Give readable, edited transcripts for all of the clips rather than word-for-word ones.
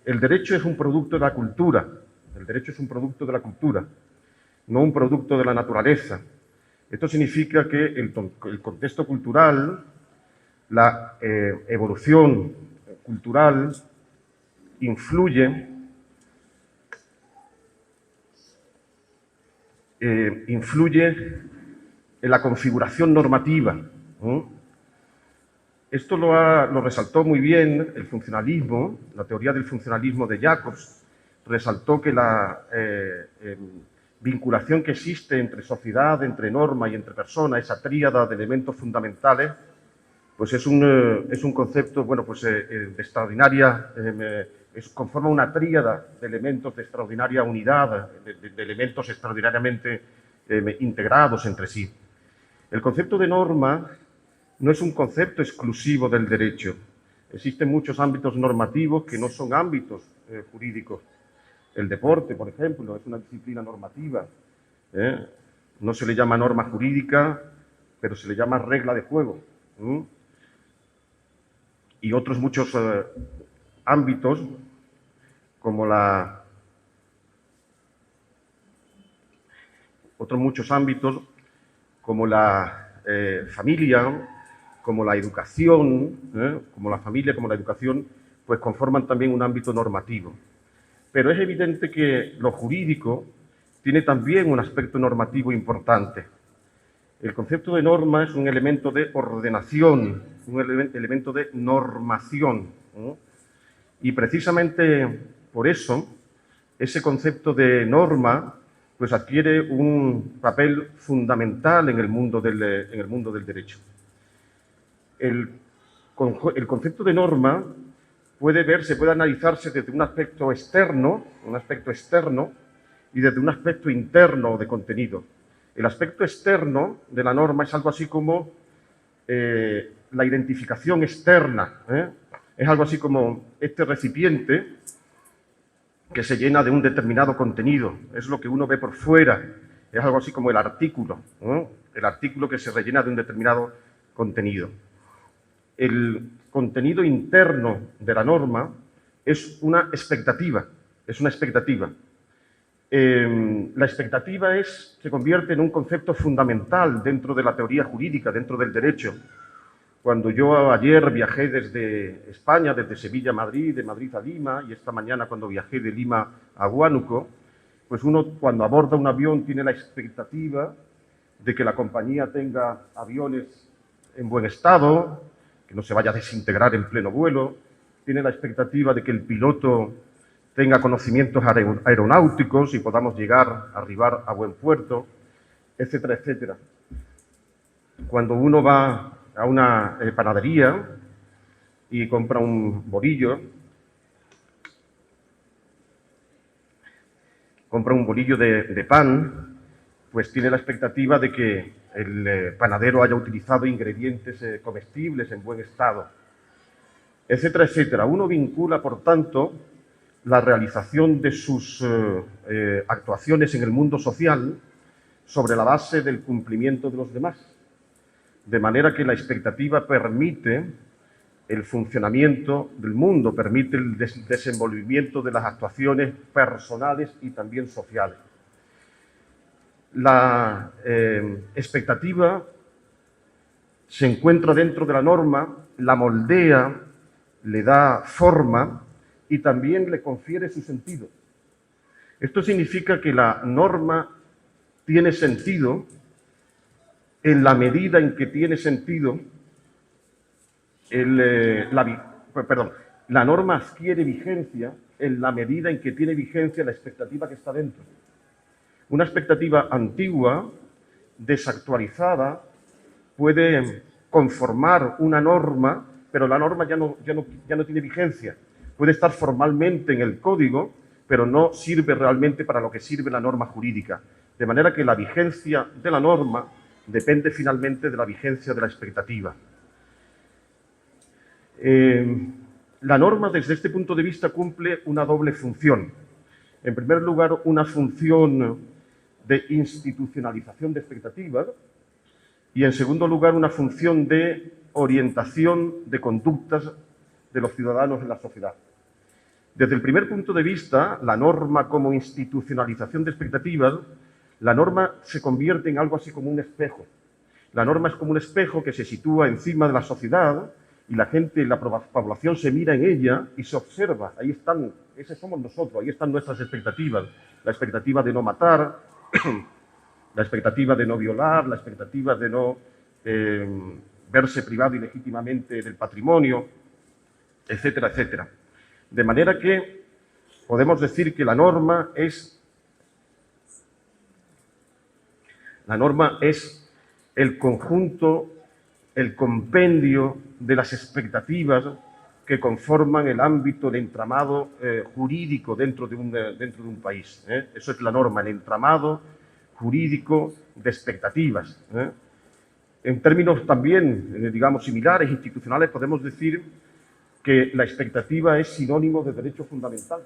El derecho es un producto de la cultura. El derecho es un producto de la cultura, no un producto de la naturaleza. Esto significa que el contexto cultural, la evolución cultural, influye en la configuración normativa. Esto lo resaltó muy bien el funcionalismo, la teoría del funcionalismo de Jacobs, resaltó que la vinculación que existe entre sociedad, entre norma y entre persona, esa tríada de elementos fundamentales, pues es un concepto, bueno, pues de extraordinaria, conforma una tríada de elementos de extraordinaria unidad, de elementos extraordinariamente integrados entre sí. El concepto de norma no es un concepto exclusivo del derecho. Existen muchos ámbitos normativos que no son ámbitos jurídicos. El deporte, por ejemplo, es una disciplina normativa. No se le llama norma jurídica, pero se le llama regla de juego. Y otros muchos ámbitos, como la familia, como la educación, como la familia, como la educación, pues conforman también un ámbito normativo. Pero es evidente que lo jurídico tiene también un aspecto normativo importante. El concepto de norma es un elemento de ordenación, un elemento de normación. Y precisamente por eso, ese concepto de norma pues adquiere un papel fundamental en el mundo del derecho. El concepto de norma puede analizarse desde un aspecto externo y desde un aspecto interno de contenido. El aspecto externo de la norma es algo así como la identificación externa. Es algo así como este recipiente que se llena de un determinado contenido. Es lo que uno ve por fuera. Es algo así como el artículo que se rellena de un determinado contenido. El contenido interno de la norma es una expectativa. La expectativa se convierte en un concepto fundamental dentro de la teoría jurídica, dentro del derecho. Cuando yo ayer viajé desde España, desde Sevilla a Madrid, de Madrid a Lima, y esta mañana cuando viajé de Lima a Huánuco, pues uno cuando aborda un avión tiene la expectativa de que la compañía tenga aviones en buen estado, que no se vaya a desintegrar en pleno vuelo, tiene la expectativa de que el piloto tenga conocimientos aeronáuticos y podamos arribar a buen puerto, etcétera, etcétera. Cuando uno va a una panadería y compra un bolillo de pan, pues tiene la expectativa de que el panadero haya utilizado ingredientes comestibles en buen estado, etcétera, etcétera. Uno vincula, por tanto, la realización de sus actuaciones en el mundo social sobre la base del cumplimiento de los demás. De manera que la expectativa permite el funcionamiento del mundo, permite el desenvolvimiento de las actuaciones personales y también sociales. La expectativa se encuentra dentro de la norma, la moldea, le da forma y también le confiere su sentido. Esto significa que la norma tiene sentido en la medida en que tiene sentido la norma adquiere vigencia en la medida en que tiene vigencia la expectativa que está dentro. Una expectativa antigua, desactualizada, puede conformar una norma, pero la norma ya no tiene vigencia. Puede estar formalmente en el código, pero no sirve realmente para lo que sirve la norma jurídica. De manera que la vigencia de la norma depende finalmente de la vigencia de la expectativa. La norma, desde este punto de vista, cumple una doble función. En primer lugar, una función de institucionalización de expectativas y, en segundo lugar, una función de orientación de conductas de los ciudadanos en la sociedad. Desde el primer punto de vista, la norma como institucionalización de expectativas, la norma se convierte en algo así como un espejo. La norma es como un espejo que se sitúa encima de la sociedad y la gente, la población se mira en ella y se observa. Ahí están, ese somos nosotros, ahí están nuestras expectativas. La expectativa de no matar, la expectativa de no violar, la expectativa de no verse privado ilegítimamente del patrimonio, etcétera, etcétera. De manera que podemos decir que la norma es el conjunto, el compendio de las expectativas que conforman el ámbito, el entramado jurídico dentro de un país. Eso es la norma, el entramado jurídico de expectativas. En términos también, digamos, similares, institucionales, podemos decir que la expectativa es sinónimo de derecho fundamental.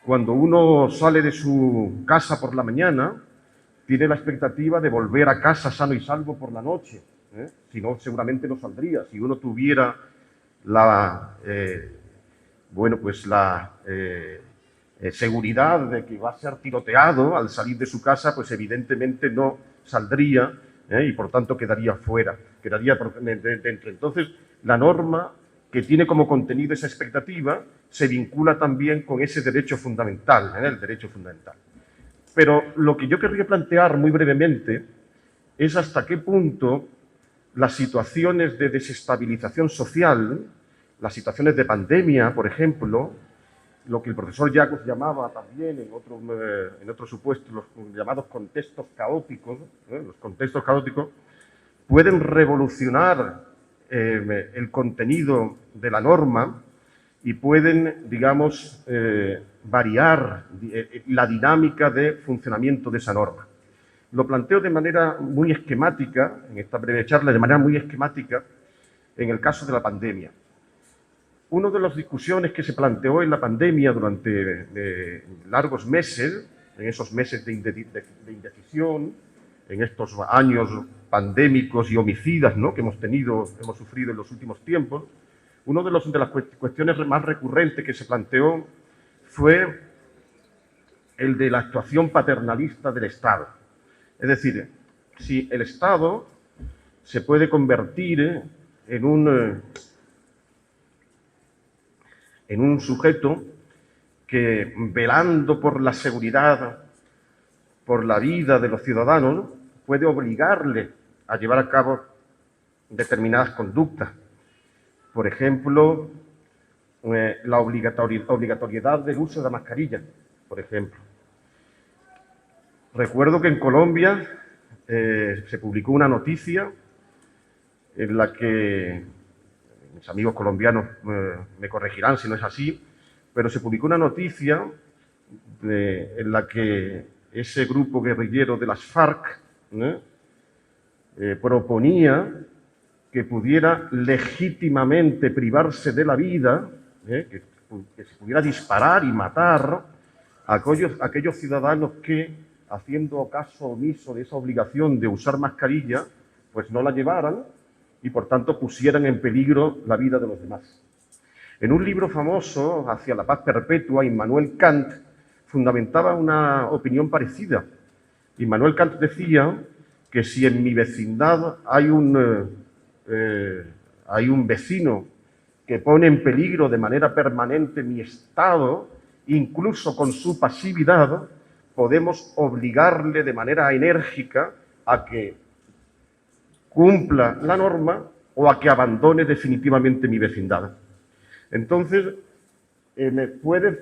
Cuando uno sale de su casa por la mañana, tiene la expectativa de volver a casa sano y salvo por la noche. Si no, seguramente no saldría. Si uno tuviera la seguridad de que va a ser tiroteado al salir de su casa, pues evidentemente no saldría y por tanto quedaría fuera, quedaría dentro. Entonces, la norma que tiene como contenido esa expectativa se vincula también con ese derecho fundamental, el derecho fundamental. Pero lo que yo querría plantear muy brevemente es hasta qué punto las situaciones de desestabilización social, las situaciones de pandemia, por ejemplo, lo que el profesor Jacobs llamaba también en otros supuestos los llamados contextos caóticos, los contextos caóticos, pueden revolucionar el contenido de la norma y pueden, digamos, variar la dinámica de funcionamiento de esa norma. Lo planteo de manera muy esquemática, en esta breve charla, de manera muy esquemática, en el caso de la pandemia. Una de las discusiones que se planteó en la pandemia durante largos meses, en esos meses de indecisión, en estos años pandémicos y homicidas, ¿no?, que hemos sufrido en los últimos tiempos, una de las cuestiones más recurrentes que se planteó fue el de la actuación paternalista del Estado. Es decir, si el Estado se puede convertir en un sujeto que, velando por la seguridad, por la vida de los ciudadanos, puede obligarle a llevar a cabo determinadas conductas. Por ejemplo, la obligatoriedad del uso de la mascarilla, por ejemplo. Recuerdo que en Colombia se publicó una noticia en la que, mis amigos colombianos me corregirán si no es así, pero se publicó una noticia en la que ese grupo guerrillero de las FARC proponía que pudiera legítimamente privarse de la vida, que se pudiera disparar y matar a aquellos ciudadanos que, haciendo caso omiso de esa obligación de usar mascarilla, pues no la llevaran y, por tanto, pusieran en peligro la vida de los demás. En un libro famoso, Hacia la paz perpetua, Immanuel Kant fundamentaba una opinión parecida. Immanuel Kant decía que si en mi vecindad hay un vecino que pone en peligro de manera permanente mi estado, incluso con su pasividad, podemos obligarle de manera enérgica a que cumpla la norma o a que abandone definitivamente mi vecindad. Entonces, ¿puede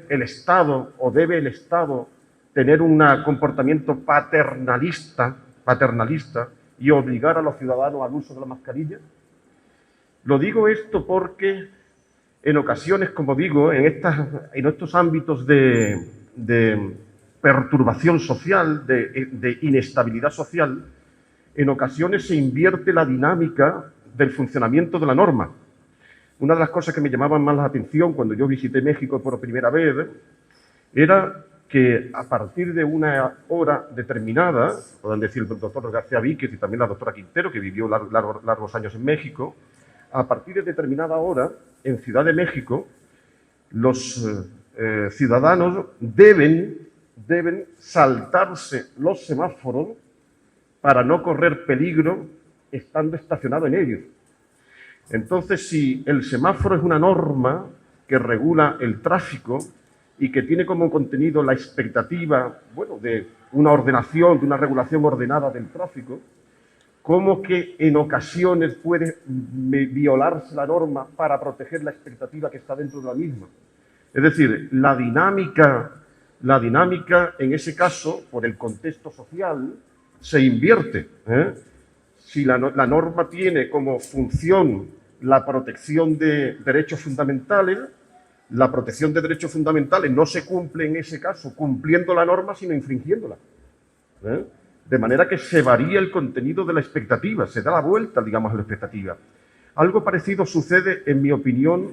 el Estado o debe el Estado tener un comportamiento paternalista y obligar a los ciudadanos al uso de la mascarilla? Lo digo esto porque en ocasiones, como digo, en estos ámbitos de perturbación social, de inestabilidad social, en ocasiones se invierte la dinámica del funcionamiento de la norma. Una de las cosas que me llamaban más la atención cuando yo visité México por primera vez era que a partir de una hora determinada, pueden decir el doctor García Víquez y también la doctora Quintero, que vivió largos años en México, a partir de determinada hora, en Ciudad de México, los ciudadanos deben saltarse los semáforos para no correr peligro estando estacionado en ellos. Entonces, si el semáforo es una norma que regula el tráfico y que tiene como contenido la expectativa, bueno, de una ordenación, de una regulación ordenada del tráfico, ¿cómo que en ocasiones puede violarse la norma para proteger la expectativa que está dentro de la misma? Es decir, la dinámica en ese caso, por el contexto social, se invierte. Si la norma tiene como función la protección de derechos fundamentales, la protección de derechos fundamentales no se cumple en ese caso cumpliendo la norma, sino infringiéndola. De manera que se varía el contenido de la expectativa, se da la vuelta, digamos, a la expectativa. Algo parecido sucede, en mi opinión,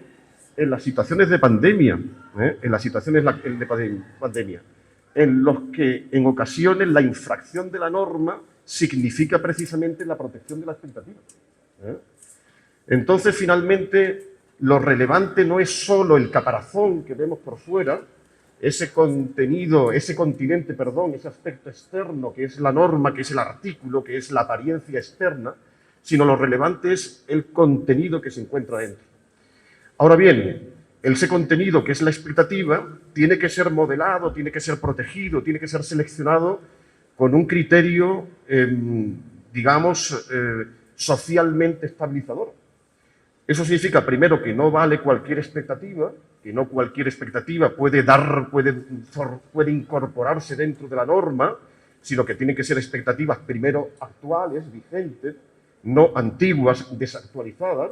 en las situaciones de pandemia, en los que en ocasiones la infracción de la norma significa precisamente la protección de la expectativa. Entonces, finalmente, lo relevante no es solo el caparazón que vemos por fuera, ese contenido, ese continente, perdón, ese aspecto externo que es la norma, que es el artículo, que es la apariencia externa, sino lo relevante es el contenido que se encuentra dentro. Ahora bien, ese contenido que es la expectativa tiene que ser modelado, tiene que ser protegido, tiene que ser seleccionado con un criterio, digamos, socialmente estabilizador. Eso significa, primero, que no vale cualquier expectativa, que no cualquier expectativa puede incorporarse dentro de la norma, sino que tienen que ser expectativas, primero, actuales, vigentes, no antiguas, desactualizadas.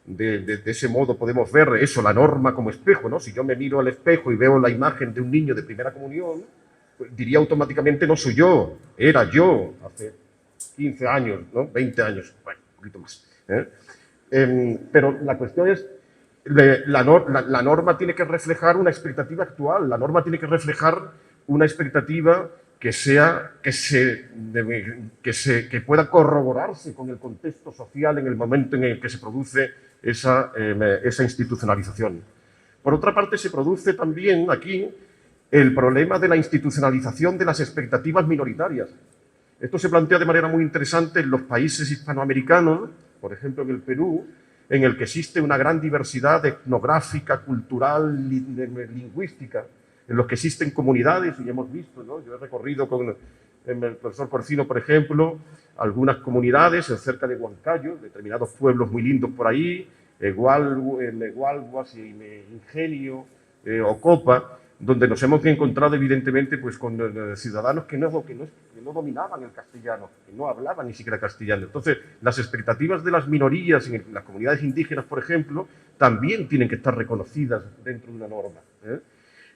De ese modo podemos ver eso, la norma como espejo, ¿no? Si yo me miro al espejo y veo la imagen de un niño de primera comunión, pues diría automáticamente no soy yo, era yo hace 15 años, ¿no? 20 años, bueno, un poquito más. Pero la cuestión es, la norma tiene que reflejar una expectativa actual, la norma tiene que reflejar una expectativa que pueda corroborarse con el contexto social en el momento en el que se produce esa institucionalización. Por otra parte, se produce también aquí el problema de la institucionalización de las expectativas minoritarias. Esto se plantea de manera muy interesante en los países hispanoamericanos, por ejemplo en el Perú, en el que existe una gran diversidad etnográfica, cultural, lingüística, en los que existen comunidades, y hemos visto, ¿no? Yo he recorrido con el profesor Corcino, por ejemplo, algunas comunidades cerca de Huancayo, determinados pueblos muy lindos por ahí, Gualguas, Ingenio, Ocopa, donde nos hemos encontrado evidentemente pues, con ciudadanos que no dominaban el castellano, que no hablaban ni siquiera castellano. Entonces, las expectativas de las minorías en las comunidades indígenas, por ejemplo, también tienen que estar reconocidas dentro de una norma.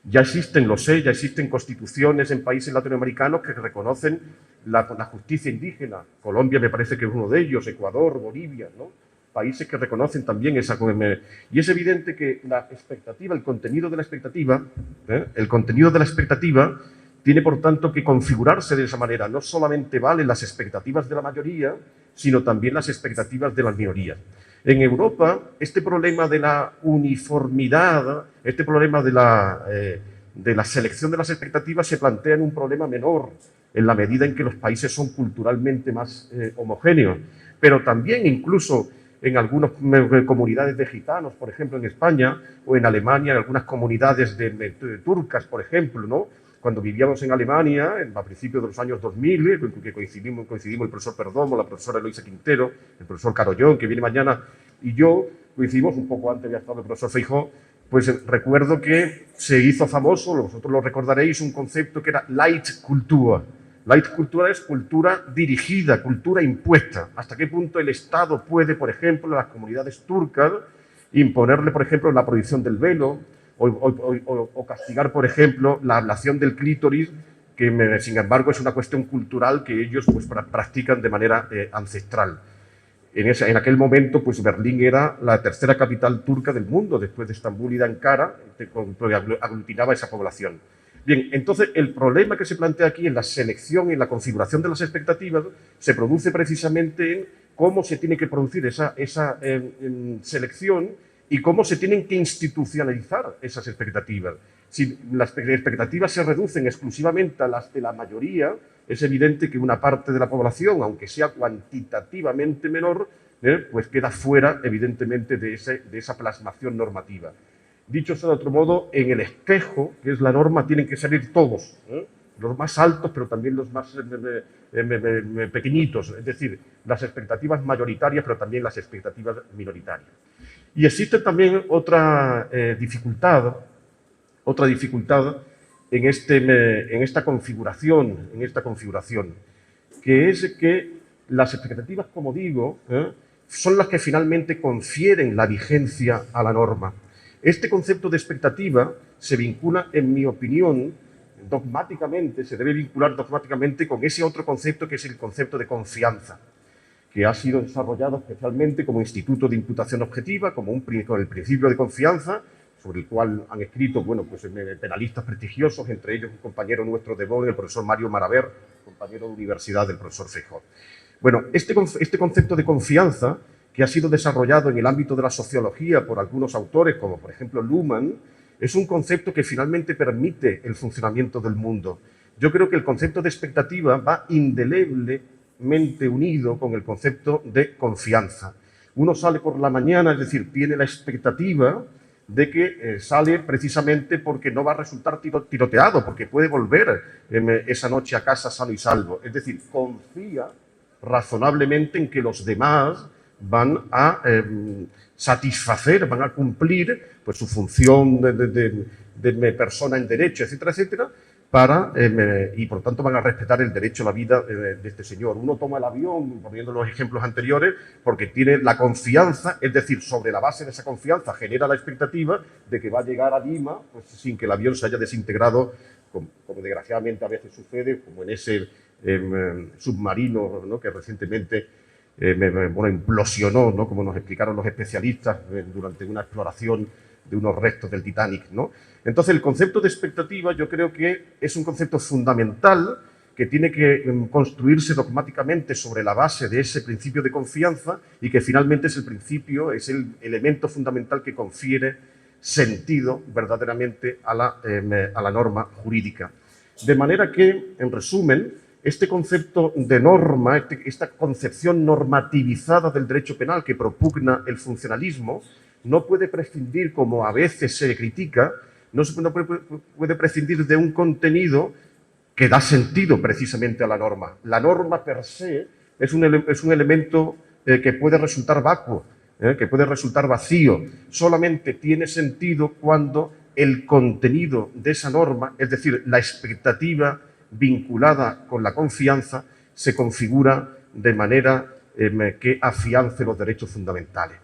Ya existen, lo sé, ya existen constituciones en países latinoamericanos que reconocen la justicia indígena. Colombia me parece que es uno de ellos, Ecuador, Bolivia, ¿no? Países que reconocen también esa... Y es evidente que la expectativa, el contenido de la expectativa tiene, por tanto, que configurarse de esa manera. No solamente valen las expectativas de la mayoría, sino también las expectativas de las minorías. En Europa, este problema de la uniformidad, este problema de la selección de las expectativas se plantea en un problema menor, en la medida en que los países son culturalmente más homogéneos. Pero también, incluso en algunas comunidades de gitanos, por ejemplo, en España, o en Alemania, en algunas comunidades de turcas, por ejemplo, ¿no? Cuando vivíamos en Alemania, a principios de los años 2000, que coincidimos el profesor Perdomo, la profesora Eloisa Quintero, el profesor Carollón, que viene mañana, y yo coincidimos un poco antes, había estado el profesor Feijó, pues recuerdo que se hizo famoso, vosotros lo recordaréis, un concepto que era Leitkultur. Leitkultur es cultura dirigida, cultura impuesta. ¿Hasta qué punto el Estado puede, por ejemplo, a las comunidades turcas, imponerle, por ejemplo, la prohibición del velo, o castigar, por ejemplo, la ablación del clítoris, que sin embargo es una cuestión cultural que ellos pues, practican de manera ancestral. En aquel momento, pues Berlín era la tercera capital turca del mundo, después de Estambul y de Ankara, que aglutinaba esa población. Bien, entonces el problema que se plantea aquí en la selección y en la configuración de las expectativas se produce precisamente en cómo se tiene que producir esa selección y cómo se tienen que institucionalizar esas expectativas. Si las expectativas se reducen exclusivamente a las de la mayoría, es evidente que una parte de la población, aunque sea cuantitativamente menor, pues queda fuera, evidentemente, de esa plasmación normativa. Dicho sea de otro modo, en el espejo, que es la norma, tienen que salir todos, los más altos, pero también los más pequeñitos, es decir, las expectativas mayoritarias, pero también las expectativas minoritarias. Y existe también otra dificultad en esta configuración, que es que las expectativas, como digo, son las que finalmente confieren la vigencia a la norma. Este concepto de expectativa se vincula, en mi opinión, se debe vincular dogmáticamente con ese otro concepto que es el concepto de confianza, que ha sido desarrollado especialmente como instituto de imputación objetiva, con el principio de confianza, sobre el cual han escrito, bueno, pues penalistas prestigiosos, entre ellos un compañero nuestro de Bonn, el profesor Mario Maraver, compañero de universidad del profesor Feijóo. Bueno, este concepto de confianza, que ha sido desarrollado en el ámbito de la sociología por algunos autores, como por ejemplo Luhmann, es un concepto que finalmente permite el funcionamiento del mundo. Yo creo que el concepto de expectativa va indeleblemente unido con el concepto de confianza. Uno sale por la mañana, es decir, tiene la expectativa de que sale precisamente porque no va a resultar tiroteado, porque puede volver esa noche a casa sano y salvo. Es decir, confía razonablemente en que los demás van a satisfacer, van a cumplir pues, su función de persona en derecho, etcétera, etcétera, y por tanto van a respetar el derecho a la vida de este señor. Uno toma el avión, poniendo los ejemplos anteriores, porque tiene la confianza, es decir, sobre la base de esa confianza genera la expectativa de que va a llegar a Lima pues, sin que el avión se haya desintegrado, como desgraciadamente a veces sucede, como en ese submarino, ¿no?, que recientemente implosionó, ¿no?, como nos explicaron los especialistas durante una exploración de unos restos del Titanic, ¿no? Entonces, el concepto de expectativa yo creo que es un concepto fundamental que tiene que construirse dogmáticamente sobre la base de ese principio de confianza y que finalmente es el elemento fundamental que confiere sentido verdaderamente a la norma jurídica. De manera que, en resumen, este concepto de norma, esta concepción normativizada del derecho penal que propugna el funcionalismo, no puede prescindir, como a veces se critica, no puede prescindir de un contenido que da sentido precisamente a la norma. La norma per se es un elemento que puede resultar vacuo, que puede resultar vacío. Solamente tiene sentido cuando el contenido de esa norma, es decir, la expectativa vinculada con la confianza, se configura de manera que afiance los derechos fundamentales.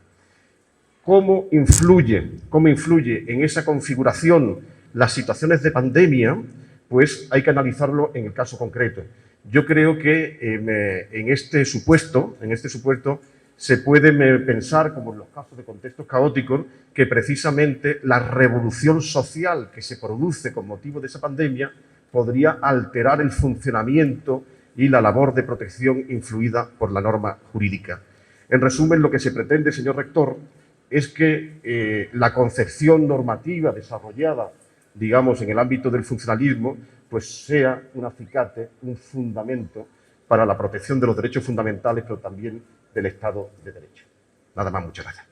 ¿Cómo influye en esa configuración las situaciones de pandemia? Pues hay que analizarlo en el caso concreto. Yo creo que en este supuesto se puede pensar, como en los casos de contextos caóticos, que precisamente la revolución social que se produce con motivo de esa pandemia podría alterar el funcionamiento y la labor de protección influida por la norma jurídica. En resumen, lo que se pretende, señor rector, es que la concepción normativa desarrollada, digamos, en el ámbito del funcionalismo, pues sea un acicate, un fundamento para la protección de los derechos fundamentales, pero también del Estado de Derecho. Nada más, muchas gracias.